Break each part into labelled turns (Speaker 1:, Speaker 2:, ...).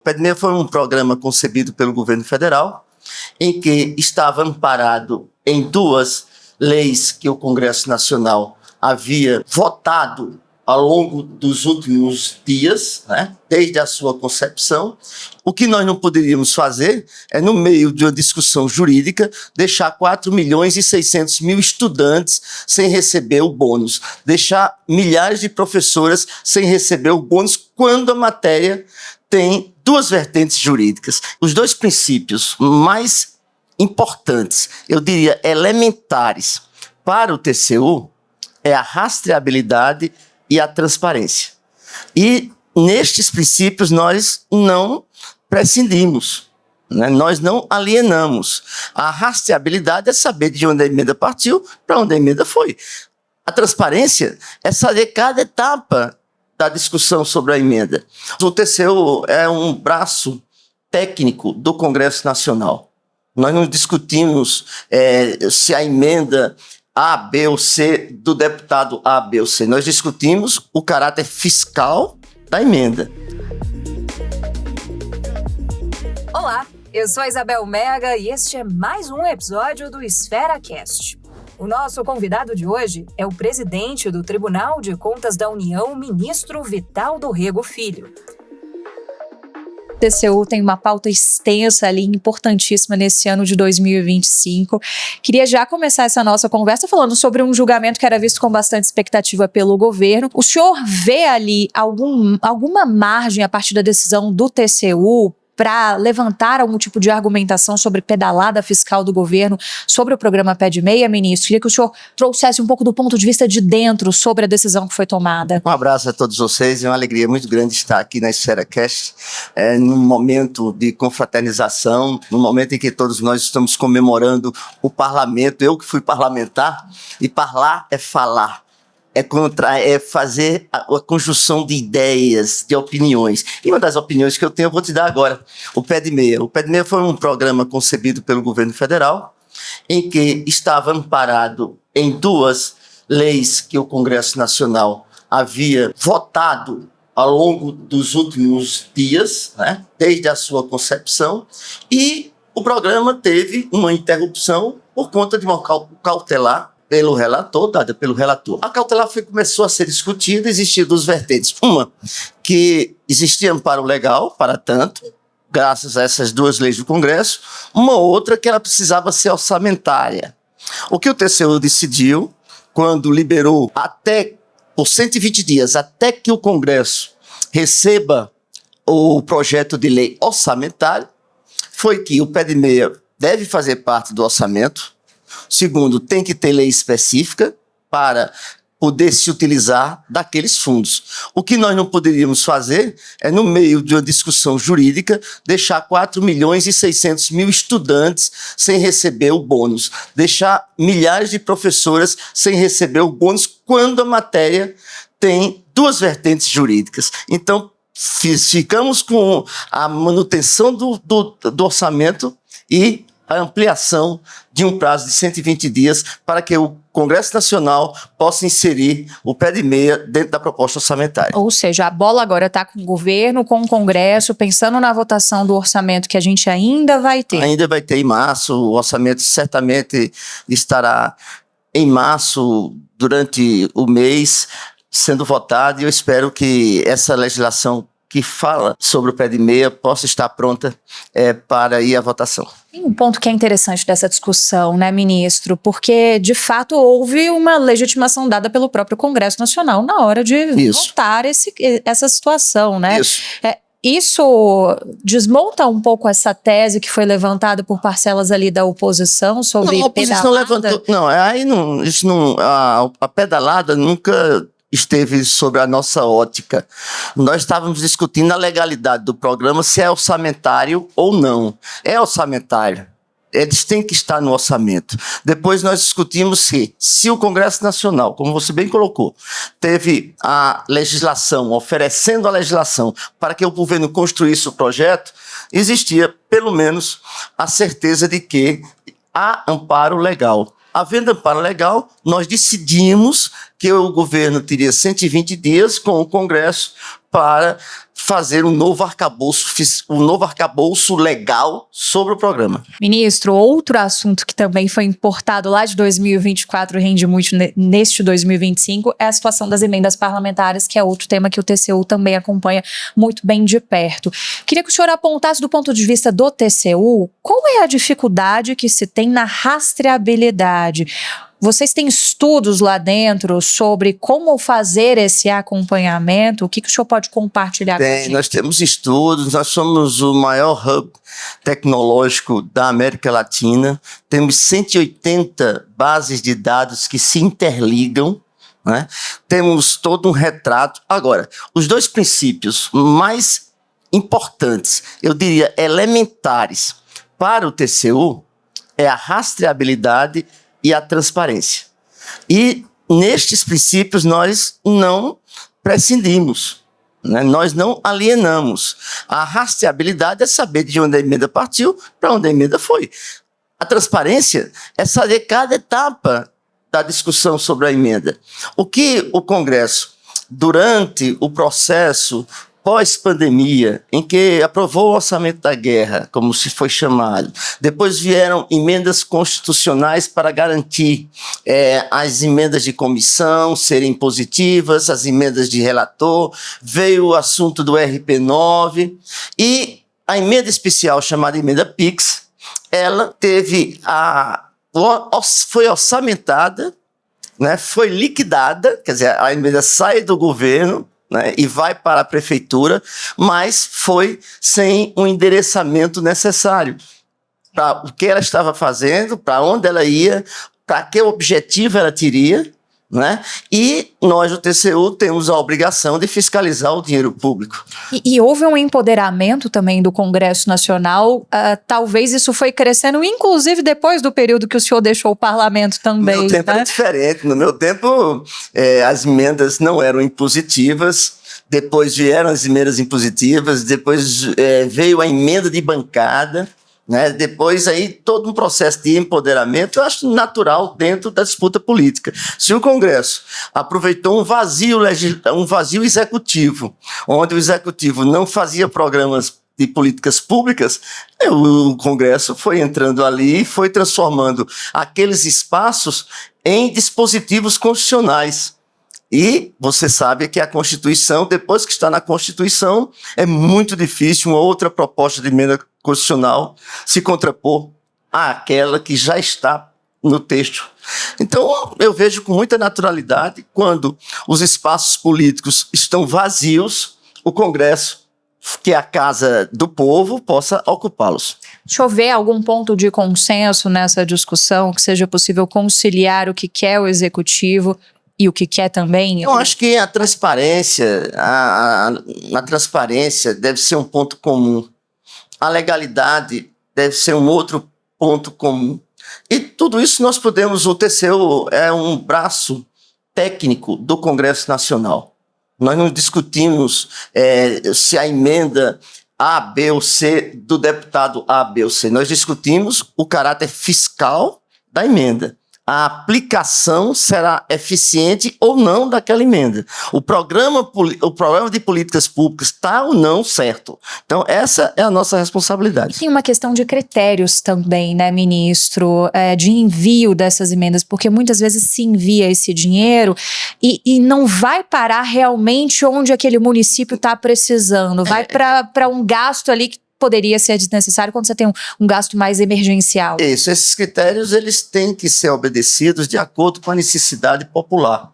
Speaker 1: O PED-6 foi um programa concebido pelo governo federal, em que estava amparado em duas leis que o Congresso Nacional havia votado ao longo dos últimos dias, né, desde a sua concepção. O que nós não poderíamos fazer é, no meio de uma discussão jurídica, deixar 4.600.000 estudantes sem receber o bônus, deixar milhares de professoras sem receber o bônus, quando a matéria tem duas vertentes jurídicas. Os dois princípios mais importantes, eu diria elementares, para o TCU é a rastreabilidade e a transparência. E nestes princípios nós não prescindimos, né? Nós não alienamos. A rastreabilidade é saber de onde a emenda partiu, para onde a emenda foi. A transparência é saber cada etapa da discussão sobre a emenda. O TCU é um braço técnico do Congresso Nacional. Nós não discutimos se a emenda A, B ou C do deputado A, B ou C. Nós discutimos o caráter fiscal da emenda.
Speaker 2: Olá, eu sou a Isabel Mega e este é mais um episódio do EsferaCast. O nosso convidado de hoje é o presidente do Tribunal de Contas da União, ministro Vital do Rego Filho.
Speaker 3: O TCU tem uma pauta extensa ali, importantíssima nesse ano de 2025. Queria já começar essa nossa conversa falando sobre um julgamento que era visto com bastante expectativa pelo governo. O senhor vê ali alguma margem a partir da decisão do TCU para levantar algum tipo de argumentação sobre pedalada fiscal do governo, sobre o programa PED-6, ministro? Queria que o senhor trouxesse um pouco do ponto de vista de dentro sobre a decisão que foi tomada.
Speaker 1: Um abraço a todos vocês, é uma alegria muito grande estar aqui na EsferaCast, num momento de confraternização, num momento em que todos nós estamos comemorando o parlamento. Eu que fui parlamentar, e parlar é falar. É fazer a conjunção de ideias, de opiniões. E uma das opiniões que eu tenho, eu vou te dar agora. O PED-6. O PED-6 foi um programa concebido pelo governo federal, em que estava amparado em duas leis que o Congresso Nacional havia votado ao longo dos últimos dias, né, desde a sua concepção, e o programa teve uma interrupção por conta de uma cautelar pelo relator, dada pelo relator. A cautelar começou a ser discutida, existiam duas vertentes. Uma, que existia amparo legal para tanto, graças a essas duas leis do Congresso. Uma outra, que ela precisava ser orçamentária. O que o TCU decidiu, quando liberou até por 120 dias, até que o Congresso receba o projeto de lei orçamentário, foi que o PED-6 deve fazer parte do orçamento. Segundo, tem que ter lei específica para poder se utilizar daqueles fundos. O que nós não poderíamos fazer é, no meio de uma discussão jurídica, deixar 4.600.000 estudantes sem receber o bônus, deixar milhares de professoras sem receber o bônus, quando a matéria tem duas vertentes jurídicas. Então, ficamos com a manutenção do orçamento e a ampliação de um prazo de 120 dias para que o Congresso Nacional possa inserir o PED-6 dentro da proposta orçamentária.
Speaker 3: Ou seja, a bola agora está com o governo, com o Congresso, pensando na votação do orçamento que a gente ainda vai ter.
Speaker 1: Ainda vai ter em março, o orçamento certamente estará em março, durante o mês, sendo votado, e eu espero que essa legislação que fala sobre o PED-6 possa estar pronta para ir à votação.
Speaker 3: Tem um ponto que é interessante dessa discussão, né, ministro? Porque, de fato, houve uma legitimação dada pelo próprio Congresso Nacional na hora de votar essa situação, né? Isso desmonta um pouco essa tese que foi levantada por parcelas ali da oposição sobre pedalada?
Speaker 1: Não, a oposição levantou. Não, a pedalada nunca esteve sobre a nossa ótica. Nós estávamos discutindo a legalidade do programa, se é orçamentário ou não. É orçamentário. Eles têm que estar no orçamento. Depois nós discutimos se o Congresso Nacional, como você bem colocou, teve a legislação, oferecendo a legislação para que o governo construísse o projeto, existia pelo menos a certeza de que há amparo legal. Havendo amparo legal, nós decidimos que o governo teria 120 dias com o Congresso para fazer um novo arcabouço legal sobre o programa.
Speaker 3: Ministro, outro assunto que também foi importado lá de 2024 e rende muito neste 2025 é a situação das emendas parlamentares, que é outro tema que o TCU também acompanha muito bem de perto. Queria que o senhor apontasse do ponto de vista do TCU, qual é a dificuldade que se tem na rastreabilidade? Vocês têm estudos lá dentro sobre como fazer esse acompanhamento? O que o senhor pode compartilhar com a gente?
Speaker 1: Nós temos estudos, nós somos o maior hub tecnológico da América Latina, temos 180 bases de dados que se interligam, né? Temos todo um retrato. Agora, os dois princípios mais importantes, eu diria elementares para o TCU, é a rastreabilidade e a transparência. E nestes princípios nós não prescindimos, né? Nós não alienamos. A rastreabilidade é saber de onde a emenda partiu, para onde a emenda foi. A transparência é saber cada etapa da discussão sobre a emenda. O que o Congresso, durante o processo pós-pandemia, em que aprovou o orçamento da guerra, como se foi chamado, depois vieram emendas constitucionais para garantir as emendas de comissão serem positivas, as emendas de relator, veio o assunto do RP9 e a emenda especial chamada emenda PIX, ela teve foi orçamentada, né, foi liquidada, quer dizer, a emenda sai do governo, né, e vai para a prefeitura, mas foi sem um endereçamento necessário para o que ela estava fazendo, para onde ela ia, para que objetivo ela teria, né? E nós, do TCU, temos a obrigação de fiscalizar o dinheiro público.
Speaker 3: E houve um empoderamento também do Congresso Nacional, talvez isso foi crescendo, inclusive depois do período que o senhor deixou o parlamento também.
Speaker 1: No meu tempo era diferente, no meu tempo as emendas não eram impositivas, depois vieram as emendas impositivas, depois veio a emenda de bancada, né? Depois aí todo um processo de empoderamento, eu acho natural dentro da disputa política. Se o Congresso aproveitou um vazio executivo, onde o executivo não fazia programas de políticas públicas, o Congresso foi entrando ali e foi transformando aqueles espaços em dispositivos constitucionais. E você sabe que a Constituição, depois que está na Constituição, é muito difícil uma outra proposta de emenda constitucional se contrapor àquela que já está no texto. Então, eu vejo com muita naturalidade quando os espaços políticos estão vazios, o Congresso, que é a casa do povo, possa ocupá-los.
Speaker 3: Deixa eu ver algum ponto de consenso nessa discussão, que seja possível conciliar o que quer o Executivo e o que quer também?
Speaker 1: Eu acho que a transparência, a transparência deve ser um ponto comum. A legalidade deve ser um outro ponto comum. E tudo isso nós podemos, o TCU é um braço técnico do Congresso Nacional. Nós não discutimos se a emenda A, B ou C do deputado A, B ou C. Nós discutimos o caráter fiscal da emenda. A aplicação será eficiente ou não daquela emenda. O programa de políticas públicas está ou não certo. Então, essa é a nossa responsabilidade.
Speaker 3: Tem uma questão de critérios também, né, ministro, de envio dessas emendas, porque muitas vezes se envia esse dinheiro e não vai parar realmente onde aquele município está precisando, vai para um gasto ali que poderia ser desnecessário quando você tem um gasto mais emergencial.
Speaker 1: Isso, esses critérios eles têm que ser obedecidos de acordo com a necessidade popular,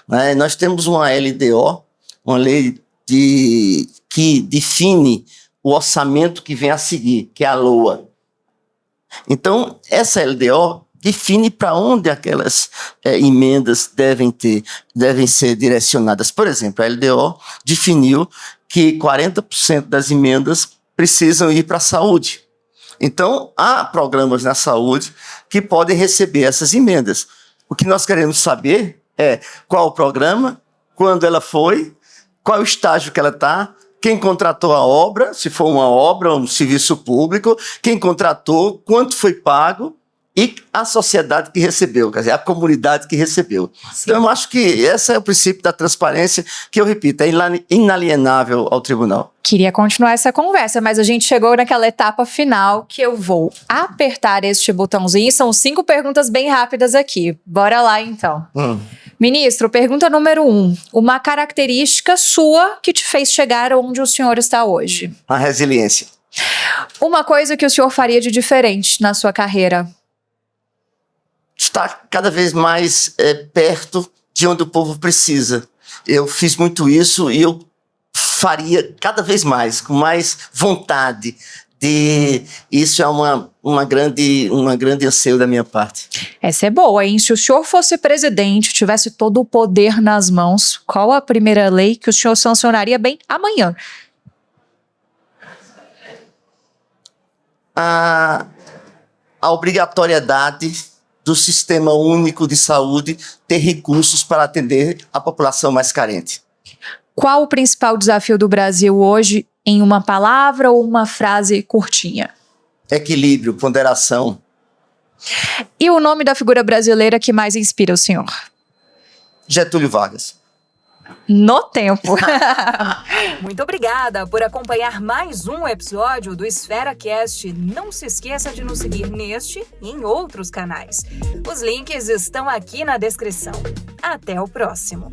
Speaker 1: né? Nós temos uma LDO, uma lei que define o orçamento que vem a seguir, que é a LOA. Então, essa LDO define para onde aquelas emendas devem ser direcionadas. Por exemplo, a LDO definiu que 40% das emendas precisam ir para a saúde. Então, há programas na saúde que podem receber essas emendas. O que nós queremos saber é qual o programa, quando ela foi, qual o estágio que ela está, quem contratou a obra, se for uma obra ou um serviço público, quem contratou, quanto foi pago e a sociedade que recebeu, quer dizer, a comunidade que recebeu.
Speaker 3: Sim.
Speaker 1: Então, eu acho que esse é o princípio da transparência, que eu repito, é inalienável ao tribunal.
Speaker 3: Queria continuar essa conversa, mas a gente chegou naquela etapa final que eu vou apertar este botãozinho. São 5 perguntas bem rápidas aqui. Bora lá, então. Ministro, pergunta número 1. Uma característica sua que te fez chegar onde o senhor está hoje?
Speaker 1: A resiliência.
Speaker 3: Uma coisa que o senhor faria de diferente na sua carreira?
Speaker 1: Está cada vez mais perto de onde o povo precisa. Eu fiz muito isso e eu faria cada vez mais, com mais vontade. Isso é uma grande anseio da minha parte.
Speaker 3: Essa é boa, hein? Se o senhor fosse presidente, tivesse todo o poder nas mãos, qual a primeira lei que o senhor sancionaria bem amanhã?
Speaker 1: A obrigatoriedade do Sistema Único de Saúde ter recursos para atender a população mais carente.
Speaker 3: Qual o principal desafio do Brasil hoje, em uma palavra ou uma frase curtinha?
Speaker 1: Equilíbrio, ponderação.
Speaker 3: E o nome da figura brasileira que mais inspira o senhor?
Speaker 1: Getúlio Vargas.
Speaker 3: No tempo.
Speaker 2: Muito obrigada por acompanhar mais um episódio do EsferaCast. Não se esqueça de nos seguir neste e em outros canais. Os links estão aqui na descrição. Até o próximo.